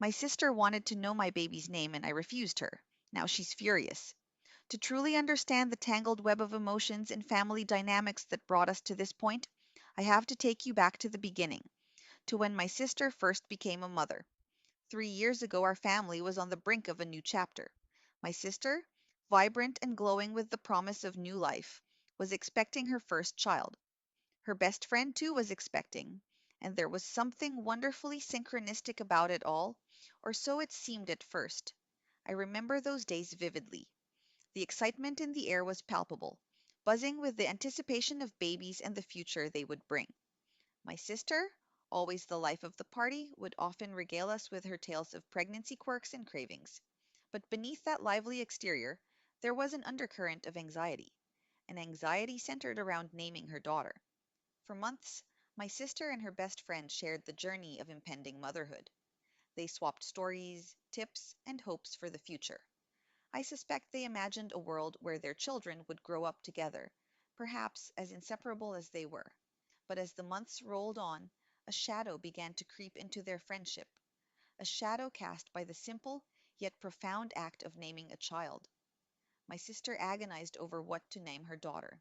My sister wanted to know my baby's name and I refused her. Now she's furious. To truly understand the tangled web of emotions and family dynamics that brought us to this point, I have to take you back to the beginning, to when my sister first became a mother. 3 years ago, our family was on the brink of a new chapter. My sister, vibrant and glowing with the promise of new life, was expecting her first child. Her best friend, too, was expecting, and there was something wonderfully synchronistic about it all, or so it seemed at first. I remember those days vividly. The excitement in the air was palpable, buzzing with the anticipation of babies and the future they would bring. My sister, always the life of the party, would often regale us with her tales of pregnancy quirks and cravings. But beneath that lively exterior, there was an undercurrent of anxiety, an anxiety centered around naming her daughter. For months, my sister and her best friend shared the journey of impending motherhood. They swapped stories, tips, and hopes for the future. I suspect they imagined a world where their children would grow up together, perhaps as inseparable as they were. But as the months rolled on, a shadow began to creep into their friendship, a shadow cast by the simple yet profound act of naming a child. My sister agonized over what to name her daughter.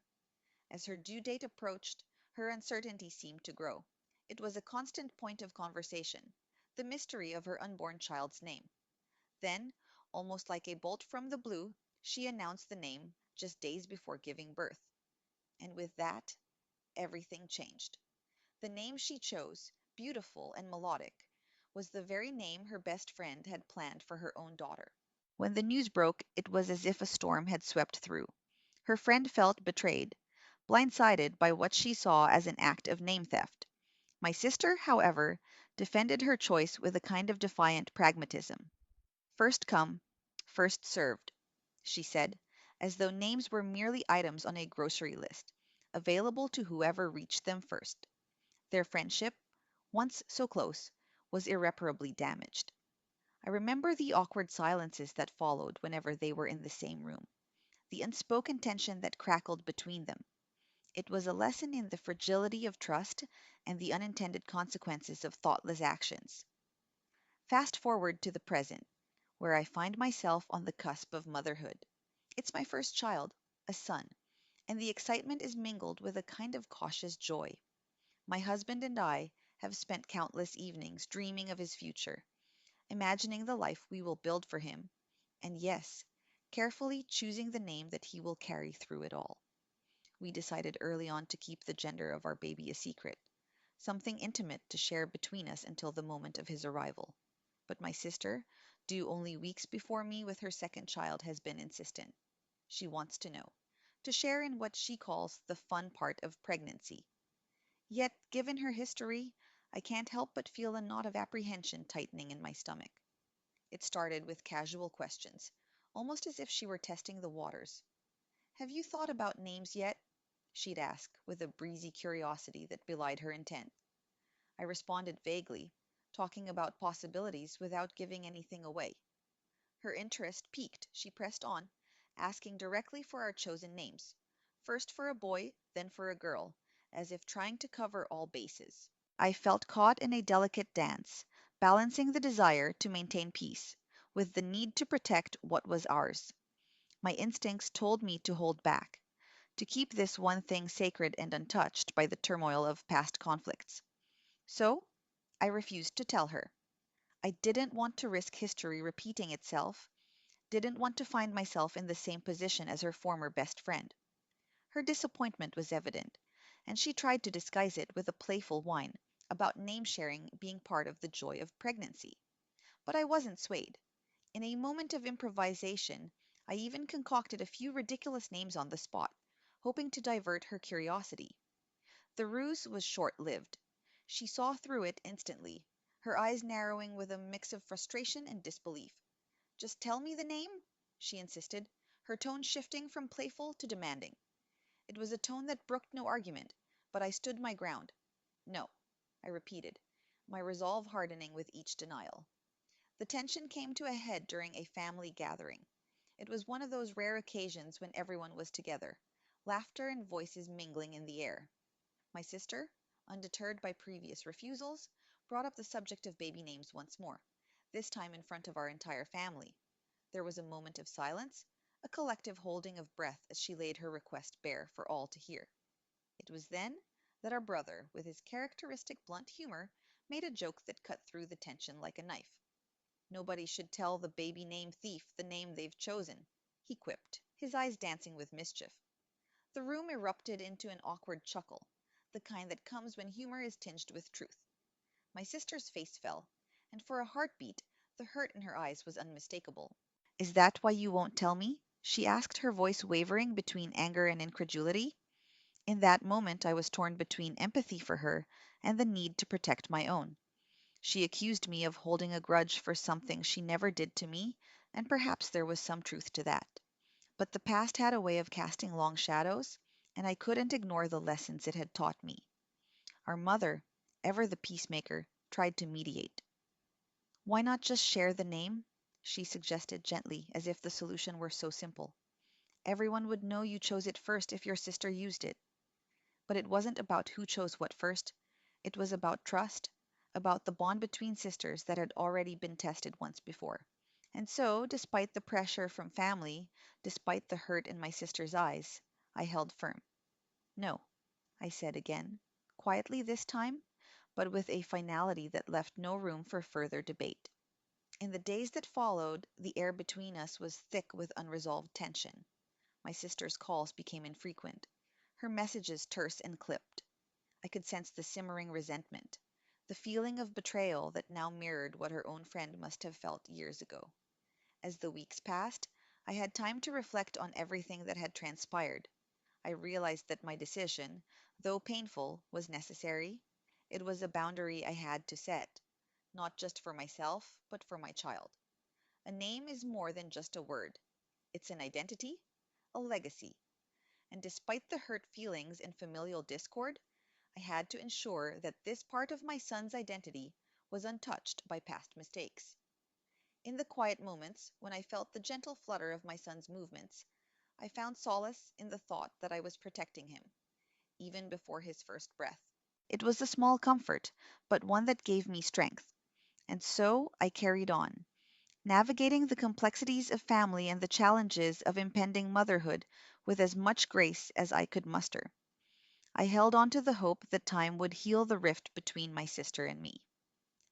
As her due date approached, her uncertainty seemed to grow. It was a constant point of conversation, the mystery of her unborn child's name. Then, almost like a bolt from the blue, she announced the name just days before giving birth. And with that, everything changed. The name she chose, beautiful and melodic, was the very name her best friend had planned for her own daughter. When the news broke, it was as if a storm had swept through. Her friend felt betrayed, blindsided by what she saw as an act of name theft. My sister, however, defended her choice with a kind of defiant pragmatism. First come, first served, she said, as though names were merely items on a grocery list, available to whoever reached them first. Their friendship, once so close, was irreparably damaged. I remember the awkward silences that followed whenever they were in the same room, the unspoken tension that crackled between them. It was a lesson in the fragility of trust and the unintended consequences of thoughtless actions. Fast forward to the present, where I find myself on the cusp of motherhood. It's my first child, a son, and the excitement is mingled with a kind of cautious joy. My husband and I have spent countless evenings dreaming of his future, imagining the life we will build for him, and yes, carefully choosing the name that he will carry through it all. We decided early on to keep the gender of our baby a secret, something intimate to share between us until the moment of his arrival. But my sister, due only weeks before me with her second child, has been insistent. She wants to know, to share in what she calls the fun part of pregnancy. Yet, given her history, I can't help but feel a knot of apprehension tightening in my stomach. It started with casual questions, almost as if she were testing the waters. "Have you thought about names yet?" she'd ask, with a breezy curiosity that belied her intent. I responded vaguely, talking about possibilities without giving anything away. Her interest piqued, she pressed on, asking directly for our chosen names. First for a boy, then for a girl, as if trying to cover all bases. I felt caught in a delicate dance, balancing the desire to maintain peace with the need to protect what was ours. My instincts told me to hold back, to keep this one thing sacred and untouched by the turmoil of past conflicts. So I refused to tell her. I didn't want to risk history repeating itself, didn't want to find myself in the same position as her former best friend. Her disappointment was evident, and she tried to disguise it with a playful whine about name sharing being part of the joy of pregnancy. But I wasn't swayed. In a moment of improvisation, I even concocted a few ridiculous names on the spot, hoping to divert her curiosity. The ruse was short lived. She saw through it instantly, her eyes narrowing with a mix of frustration and disbelief. "Just tell me the name," she insisted, her tone shifting from playful to demanding. It was a tone that brooked no argument, but I stood my ground. "No," I repeated, my resolve hardening with each denial. The tension came to a head during a family gathering. It was one of those rare occasions when everyone was together, laughter and voices mingling in the air. My sister, undeterred by previous refusals, brought up the subject of baby names once more. this time in front of our entire family. There was a moment of silence, a collective holding of breath as she laid her request bare for all to hear. It was then that our brother, with his characteristic blunt humor, made a joke that cut through the tension like a knife. Nobody should tell the baby name thief the name they've chosen, he quipped, his eyes dancing with mischief. The room erupted into an awkward chuckle, the kind that comes when humor is tinged with truth. My sister's face fell, and for a heartbeat, the hurt in her eyes was unmistakable. Is that why you won't tell me? She asked, her voice wavering between anger and incredulity. In that moment, I was torn between empathy for her and the need to protect my own. She accused me of holding a grudge for something she never did to me, and perhaps there was some truth to that. But the past had a way of casting long shadows, and I couldn't ignore the lessons it had taught me. Our mother, ever the peacemaker, tried to mediate. Why not just share the name? She suggested gently, as if the solution were so simple. Everyone would know you chose it first if your sister used it. But it wasn't about who chose what first. It was about trust, about the bond between sisters that had already been tested once before. And so, despite the pressure from family, despite the hurt in my sister's eyes, I held firm. No, I said again, quietly this time, but with a finality that left no room for further debate. In the days that followed, the air between us was thick with unresolved tension. My sister's calls became infrequent, her messages terse and clipped. I could sense the simmering resentment, the feeling of betrayal that now mirrored what her own friend must have felt years ago. As the weeks passed, I had time to reflect on everything that had transpired. I realized that my decision, though painful, was necessary. It was a boundary I had to set, not just for myself, but for my child. A name is more than just a word. It's an identity, a legacy. And despite the hurt feelings and familial discord, I had to ensure that this part of my son's identity was untouched by past mistakes. In the quiet moments, when I felt the gentle flutter of my son's movements, I found solace in the thought that I was protecting him, even before his first breath. It was a small comfort, but one that gave me strength. And so I carried on, navigating the complexities of family and the challenges of impending motherhood with as much grace as I could muster. I held on to the hope that time would heal the rift between my sister and me,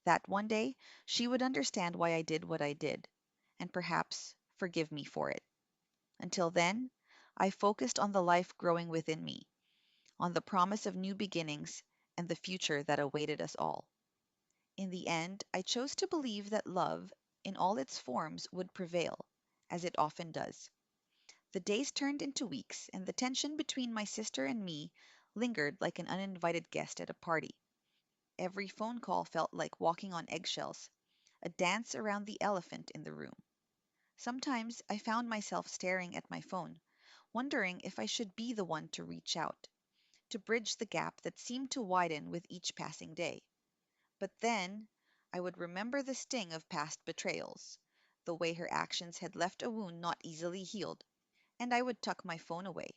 that one day she would understand why I did what I did, and perhaps forgive me for it. Until then, I focused on the life growing within me, on the promise of new beginnings and the future that awaited us all. In the end, I chose to believe that love, in all its forms, would prevail, as it often does. The days turned into weeks, and the tension between my sister and me lingered like an uninvited guest at a party. Every phone call felt like walking on eggshells, a dance around the elephant in the room. Sometimes I found myself staring at my phone, wondering if I should be the one to reach out, to bridge the gap that seemed to widen with each passing day. But then I would remember the sting of past betrayals, the way her actions had left a wound not easily healed, and I would tuck my phone away,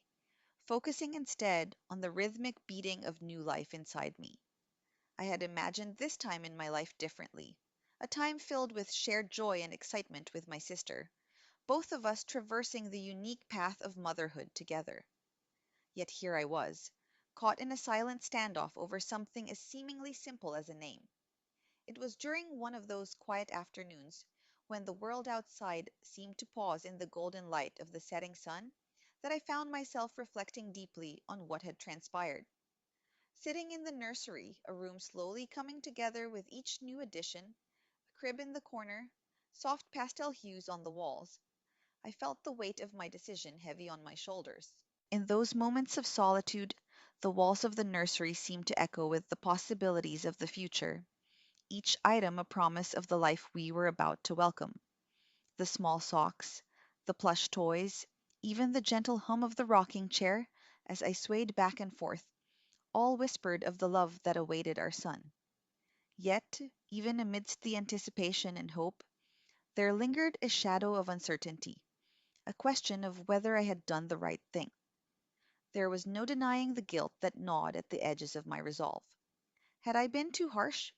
focusing instead on the rhythmic beating of new life inside me. I had imagined this time in my life differently, a time filled with shared joy and excitement with my sister, both of us traversing the unique path of motherhood together. Yet here I was, caught in a silent standoff over something as seemingly simple as a name. It was during one of those quiet afternoons, when the world outside seemed to pause in the golden light of the setting sun, that I found myself reflecting deeply on what had transpired. Sitting in the nursery, a room slowly coming together with each new addition, a crib in the corner, soft pastel hues on the walls, I felt the weight of my decision heavy on my shoulders. In those moments of solitude, the walls of the nursery seemed to echo with the possibilities of the future, each item a promise of the life we were about to welcome. The small socks, the plush toys, even the gentle hum of the rocking chair as I swayed back and forth, all whispered of the love that awaited our son. Yet, even amidst the anticipation and hope, there lingered a shadow of uncertainty, a question of whether I had done the right thing. There was no denying the guilt that gnawed at the edges of my resolve. Had I been too harsh?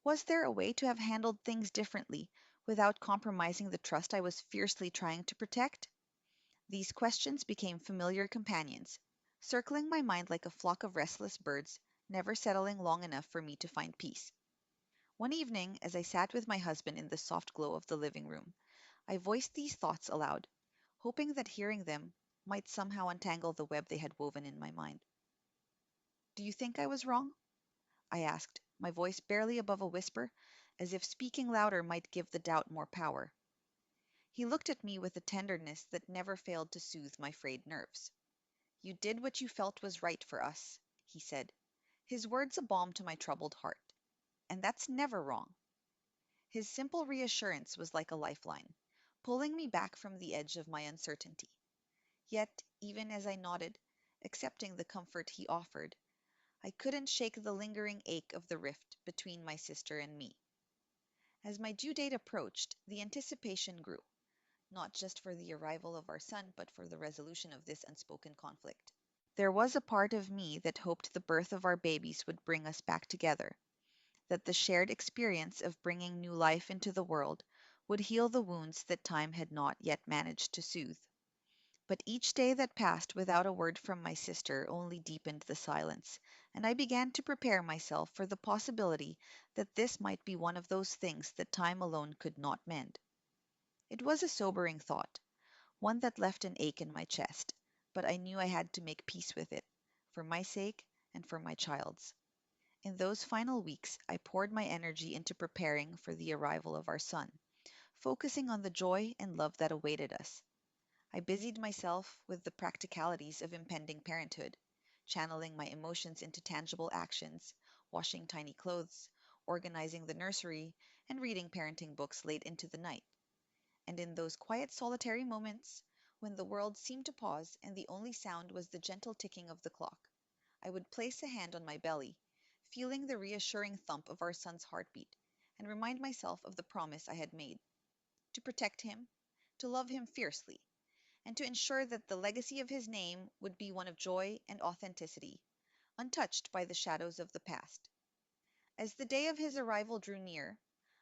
Was there a way to have handled things differently, without compromising the trust I was fiercely trying to protect? These questions became familiar companions, circling my mind like a flock of restless birds, never settling long enough for me to find peace. One evening, as I sat with my husband in the soft glow of the living room, I voiced these thoughts aloud, hoping that hearing them might somehow untangle the web they had woven in my mind. "Do you think I was wrong?" I asked, my voice barely above a whisper, as if speaking louder might give the doubt more power. He looked at me with a tenderness that never failed to soothe my frayed nerves. "You did what you felt was right for us," he said, his words a balm to my troubled heart. "And that's never wrong." His simple reassurance was like a lifeline, pulling me back from the edge of my uncertainty. Yet, even as I nodded, accepting the comfort he offered, I couldn't shake the lingering ache of the rift between my sister and me. As my due date approached, the anticipation grew, not just for the arrival of our son, but for the resolution of this unspoken conflict. There was a part of me that hoped the birth of our babies would bring us back together, that the shared experience of bringing new life into the world would heal the wounds that time had not yet managed to soothe. But each day that passed without a word from my sister only deepened the silence, and I began to prepare myself for the possibility that this might be one of those things that time alone could not mend. It was a sobering thought, one that left an ache in my chest, but I knew I had to make peace with it, for my sake and for my child's. In those final weeks, I poured my energy into preparing for the arrival of our son, focusing on the joy and love that awaited us. I busied myself with the practicalities of impending parenthood, channeling my emotions into tangible actions, washing tiny clothes, organizing the nursery, and reading parenting books late into the night. And in those quiet, solitary moments, when the world seemed to pause and the only sound was the gentle ticking of the clock, I would place a hand on my belly, feeling the reassuring thump of our son's heartbeat, and remind myself of the promise I had made to protect him, to love him fiercely, and to ensure that the legacy of his name would be one of joy and authenticity, untouched by the shadows of the past. As the day of his arrival drew near,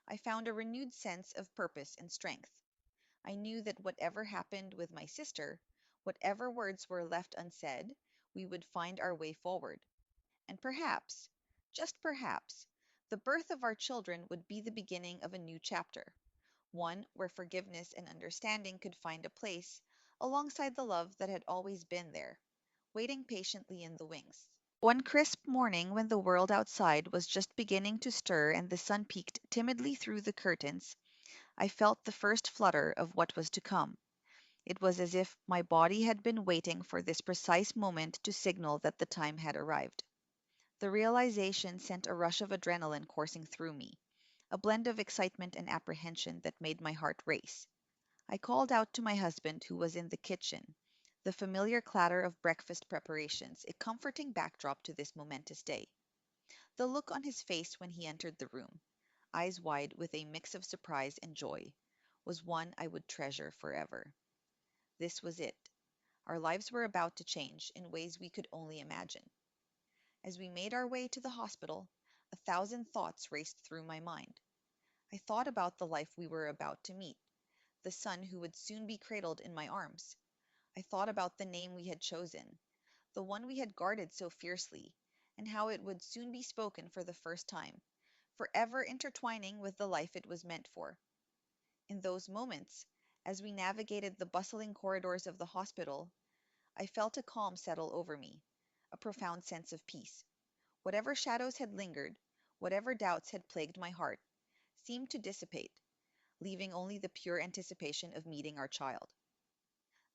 I found a renewed sense of purpose and strength. I knew that whatever happened with my sister, whatever words were left unsaid, we would find our way forward. And perhaps, just perhaps, the birth of our children would be the beginning of a new chapter, one where forgiveness and understanding could find a place alongside the love that had always been there, waiting patiently in the wings. One crisp morning, when the world outside was just beginning to stir and the sun peeked timidly through the curtains, I felt the first flutter of what was to come. It was as if my body had been waiting for this precise moment to signal that the time had arrived. The realization sent a rush of adrenaline coursing through me, a blend of excitement and apprehension that made my heart race. I called out to my husband, who was in the kitchen, the familiar clatter of breakfast preparations, a comforting backdrop to this momentous day. The look on his face when he entered the room, eyes wide with a mix of surprise and joy, was one I would treasure forever. This was it. Our lives were about to change in ways we could only imagine. As we made our way to the hospital, a thousand thoughts raced through my mind. I thought about the life we were about to meet, the son who would soon be cradled in my arms. I thought about the name we had chosen, the one we had guarded so fiercely, and how it would soon be spoken for the first time, forever intertwining with the life it was meant for. In those moments, as we navigated the bustling corridors of the hospital, I felt a calm settle over me, a profound sense of peace. Whatever shadows had lingered, whatever doubts had plagued my heart, seemed to dissipate, leaving only the pure anticipation of meeting our child.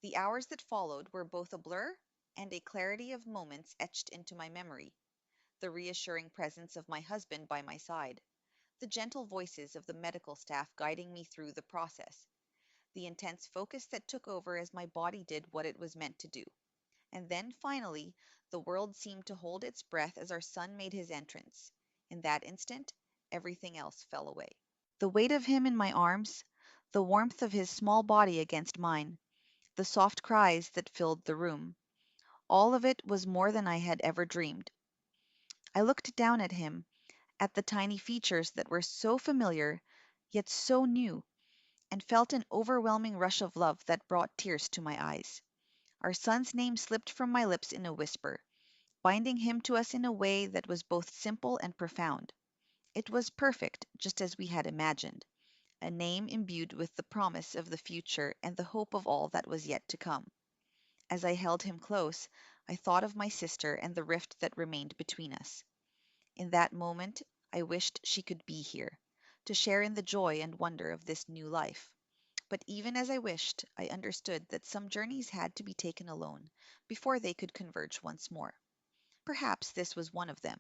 The hours that followed were both a blur and a clarity of moments etched into my memory. The reassuring presence of my husband by my side, the gentle voices of the medical staff guiding me through the process, the intense focus that took over as my body did what it was meant to do. And then, finally, the world seemed to hold its breath as our son made his entrance. In that instant, everything else fell away. The weight of him in my arms, the warmth of his small body against mine, the soft cries that filled the room, all of it was more than I had ever dreamed. I looked down at him, at the tiny features that were so familiar, yet so new, and felt an overwhelming rush of love that brought tears to my eyes. Our son's name slipped from my lips in a whisper, binding him to us in a way that was both simple and profound. It was perfect, just as we had imagined, a name imbued with the promise of the future and the hope of all that was yet to come. As I held him close, I thought of my sister and the rift that remained between us. In that moment, I wished she could be here, to share in the joy and wonder of this new life. But even as I wished, I understood that some journeys had to be taken alone before they could converge once more. Perhaps this was one of them.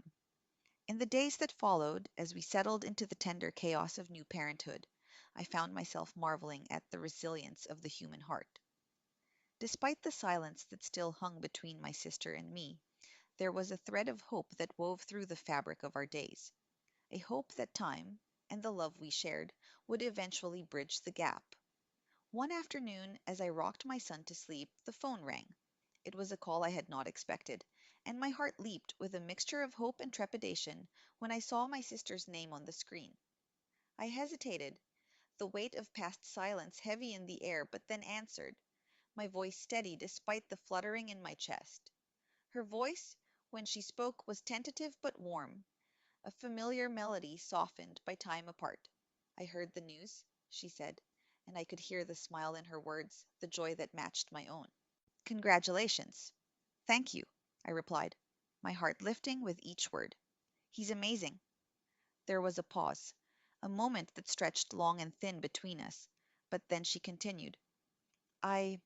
In the days that followed, as we settled into the tender chaos of new parenthood, I found myself marveling at the resilience of the human heart. Despite the silence that still hung between my sister and me, there was a thread of hope that wove through the fabric of our days, a hope that time, and the love we shared, would eventually bridge the gap. One afternoon, as I rocked my son to sleep, the phone rang. It was a call I had not expected, and my heart leaped with a mixture of hope and trepidation when I saw my sister's name on the screen. I hesitated, the weight of past silence heavy in the air, but then answered, my voice steady despite the fluttering in my chest. Her voice, when she spoke, was tentative but warm, a familiar melody softened by time apart. "I heard the news," she said, and I could hear the smile in her words, the joy that matched my own. "Congratulations." "Thank you," I replied, my heart lifting with each word. "He's amazing." There was a pause, a moment that stretched long and thin between us, but then she continued, "I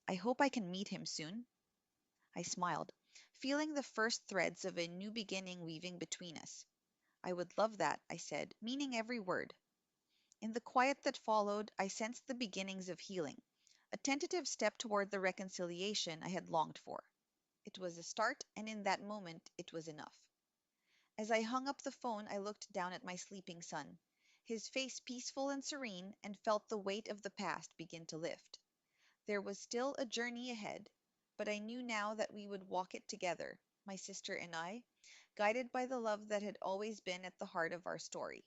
I hope I can meet him soon." I smiled, feeling the first threads of a new beginning weaving between us. "I would love that," I said, meaning every word. In the quiet that followed, I sensed the beginnings of healing, a tentative step toward the reconciliation I had longed for. It was a start, and in that moment it was enough. As I hung up the phone, I looked down at my sleeping son, his face peaceful and serene, and felt the weight of the past begin to lift. There was still a journey ahead, but I knew now that we would walk it together, my sister and I, guided by the love that had always been at the heart of our story.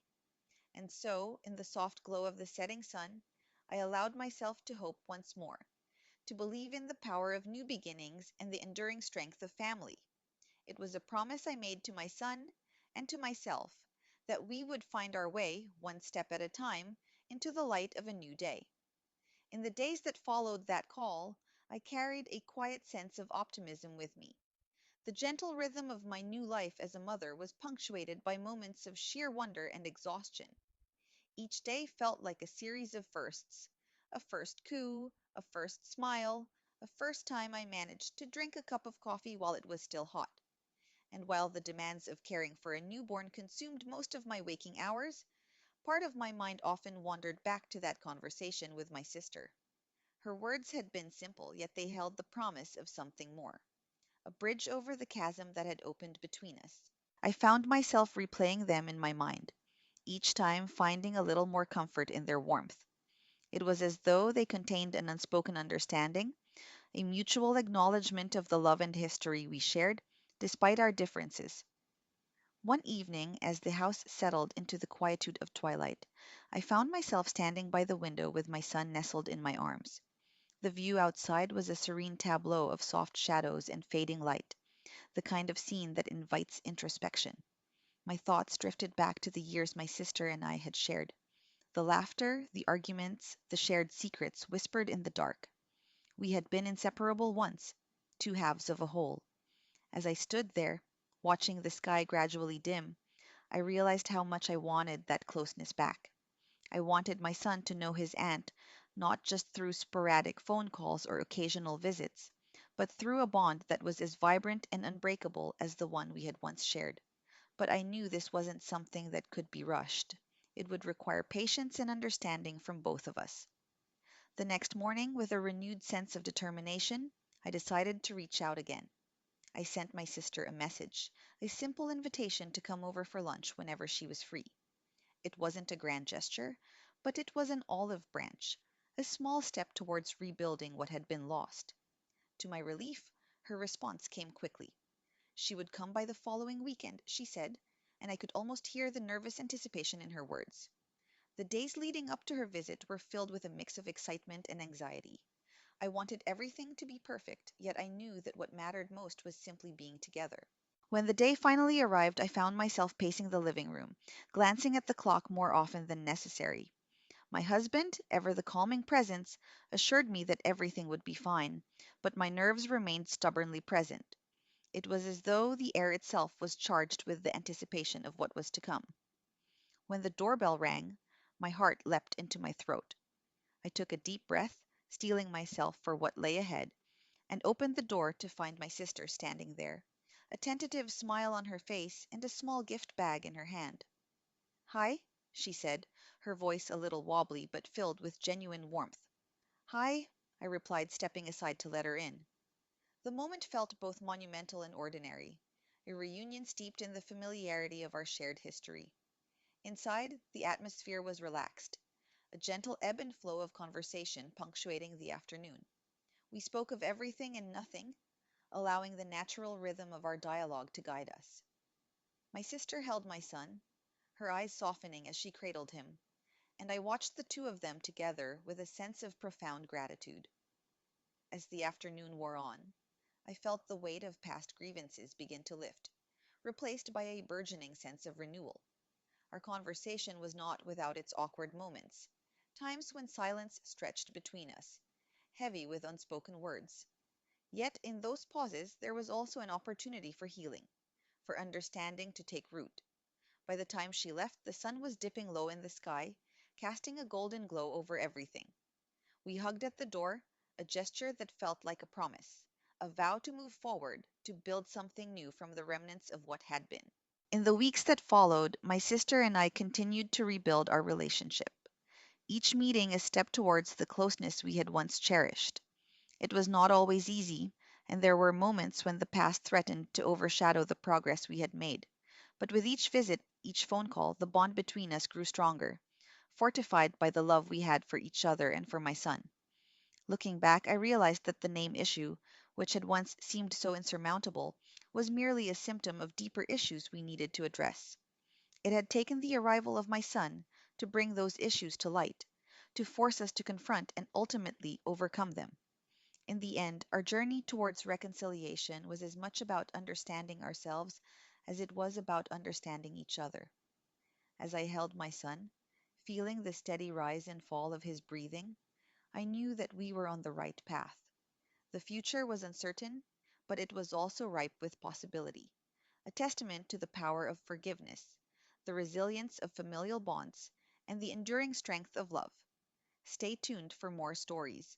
And so, in the soft glow of the setting sun, I allowed myself to hope once more, to believe in the power of new beginnings and the enduring strength of family. It was a promise I made to my son and to myself that we would find our way, one step at a time, into the light of a new day. In the days that followed that call, I carried a quiet sense of optimism with me. The gentle rhythm of my new life as a mother was punctuated by moments of sheer wonder and exhaustion. Each day felt like a series of firsts: a first coo, a first smile, a first time I managed to drink a cup of coffee while it was still hot. And while the demands of caring for a newborn consumed most of my waking hours, part of my mind often wandered back to that conversation with my sister. Her words had been simple, yet they held the promise of something more, a bridge over the chasm that had opened between us. I found myself replaying them in my mind, each time finding a little more comfort in their warmth. It was as though they contained an unspoken understanding, a mutual acknowledgment of the love and history we shared, despite our differences. One evening, as the house settled into the quietude of twilight, I found myself standing by the window with my son nestled in my arms. The view outside was a serene tableau of soft shadows and fading light, the kind of scene that invites introspection. My thoughts drifted back to the years my sister and I had shared, the laughter, the arguments, the shared secrets whispered in the dark. We had been inseparable once, two halves of a whole. As I stood there, watching the sky gradually dim, I realized how much I wanted that closeness back. I wanted my son to know his aunt, not just through sporadic phone calls or occasional visits, but through a bond that was as vibrant and unbreakable as the one we had once shared. But I knew this wasn't something that could be rushed. It would require patience and understanding from both of us. The next morning, with a renewed sense of determination, I decided to reach out again. I sent my sister a message, a simple invitation to come over for lunch whenever she was free. It wasn't a grand gesture, but it was an olive branch, a small step towards rebuilding what had been lost. To my relief, her response came quickly. She would come by the following weekend, she said, and I could almost hear the nervous anticipation in her words. The days leading up to her visit were filled with a mix of excitement and anxiety. I wanted everything to be perfect, yet I knew that what mattered most was simply being together. When the day finally arrived, I found myself pacing the living room, glancing at the clock more often than necessary. My husband, ever the calming presence, assured me that everything would be fine, but my nerves remained stubbornly present. It was as though the air itself was charged with the anticipation of what was to come. When the doorbell rang, my heart leapt into my throat. I took a deep breath, steeling myself for what lay ahead, and opened the door to find my sister standing there, a tentative smile on her face and a small gift bag in her hand. "Hi," she said, her voice a little wobbly but filled with genuine warmth. "Hi," I replied, stepping aside to let her in. The moment felt both monumental and ordinary, a reunion steeped in the familiarity of our shared history. Inside, the atmosphere was relaxed, a gentle ebb and flow of conversation punctuating the afternoon. We spoke of everything and nothing, allowing the natural rhythm of our dialogue to guide us. My sister held my son, her eyes softening as she cradled him, and I watched the two of them together with a sense of profound gratitude. As the afternoon wore on, I felt the weight of past grievances begin to lift, replaced by a burgeoning sense of renewal. Our conversation was not without its awkward moments, times when silence stretched between us, heavy with unspoken words. Yet in those pauses there was also an opportunity for healing, for understanding to take root. By the time she left, the sun was dipping low in the sky, casting a golden glow over everything. We hugged at the door, a gesture that felt like a promise, a vow to move forward, to build something new from the remnants of what had been. In the weeks that followed, my sister and I continued to rebuild our relationship, each meeting a step towards the closeness we had once cherished. It was not always easy, and there were moments when the past threatened to overshadow the progress we had made. But with each visit, each phone call, the bond between us grew stronger, fortified by the love we had for each other and for my son. Looking back, I realized that the name issue, which had once seemed so insurmountable, was merely a symptom of deeper issues we needed to address. It had taken the arrival of my son to bring those issues to light, to force us to confront and ultimately overcome them. In the end, our journey towards reconciliation was as much about understanding ourselves as it was about understanding each other. As I held my son, feeling the steady rise and fall of his breathing, I knew that we were on the right path. The future was uncertain, but it was also ripe with possibility, a testament to the power of forgiveness, the resilience of familial bonds, and the enduring strength of love. Stay tuned for more stories,